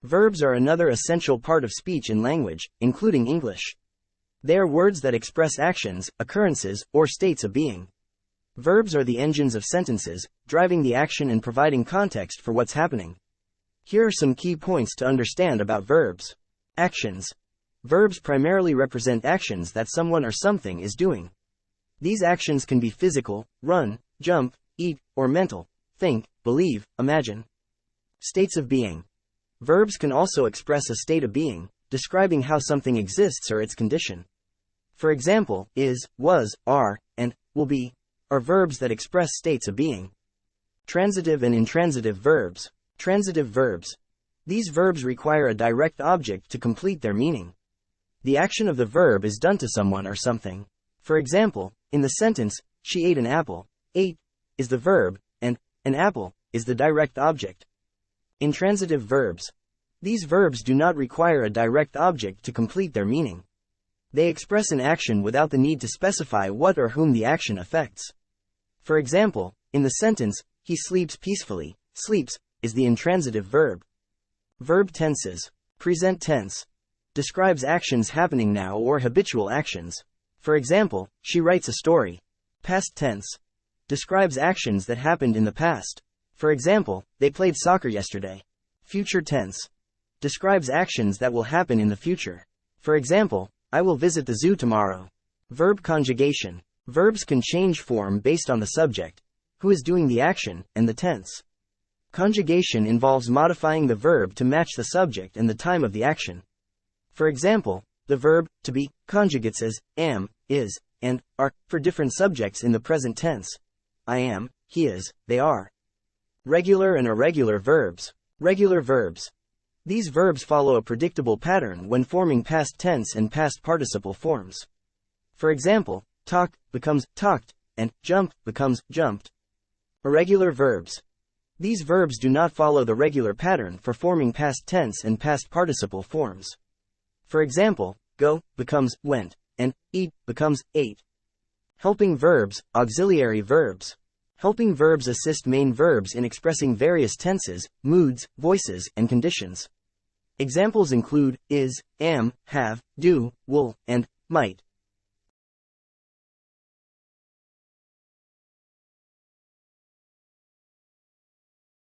Verbs are another essential part of speech in language, including English. They are words that express actions, occurrences, or states of being. Verbs are the engines of sentences, driving the action and providing context for what's happening. Here are some key points to understand about verbs. Actions. Verbs primarily represent actions that someone or something is doing. These actions can be physical, run, jump, eat, or mental, think, believe, imagine. States of being. Verbs can also express a state of being, describing how something exists or its condition. For example, is, was, are, and will be are verbs that express states of being. Transitive and intransitive verbs. Transitive verbs. These verbs require a direct object to complete their meaning. The action of the verb is done to someone or something. For example, in the sentence, she ate an apple, ate is the verb, and an apple is the direct object. Intransitive verbs. These verbs do not require a direct object to complete their meaning. They express an action without the need to specify what or whom the action affects. For example, in the sentence, he sleeps peacefully, sleeps is the intransitive verb. Verb tenses. Present tense. Describes actions happening now or habitual actions. For example, she writes a story. Past tense. Describes actions that happened in the past. For example, they played soccer yesterday. Future tense. Describes actions that will happen in the future. For example, I will visit the zoo tomorrow. Verb conjugation. Verbs can change form based on the subject, who is doing the action, and the tense. Conjugation involves modifying the verb to match the subject and the time of the action. For example, the verb to be conjugates as am, is, and are for different subjects in the present tense. I am, he is, they are. Regular and irregular verbs. Regular verbs. These verbs follow a predictable pattern when forming past tense and past participle forms. For example, talk becomes talked, and jump becomes jumped. Irregular verbs. These verbs do not follow the regular pattern for forming past tense and past participle forms. For example, go becomes went, and eat becomes ate. Helping verbs, auxiliary verbs. Helping verbs assist main verbs in expressing various tenses, moods, voices, and conditions. Examples include is, am, have, do, will, and might.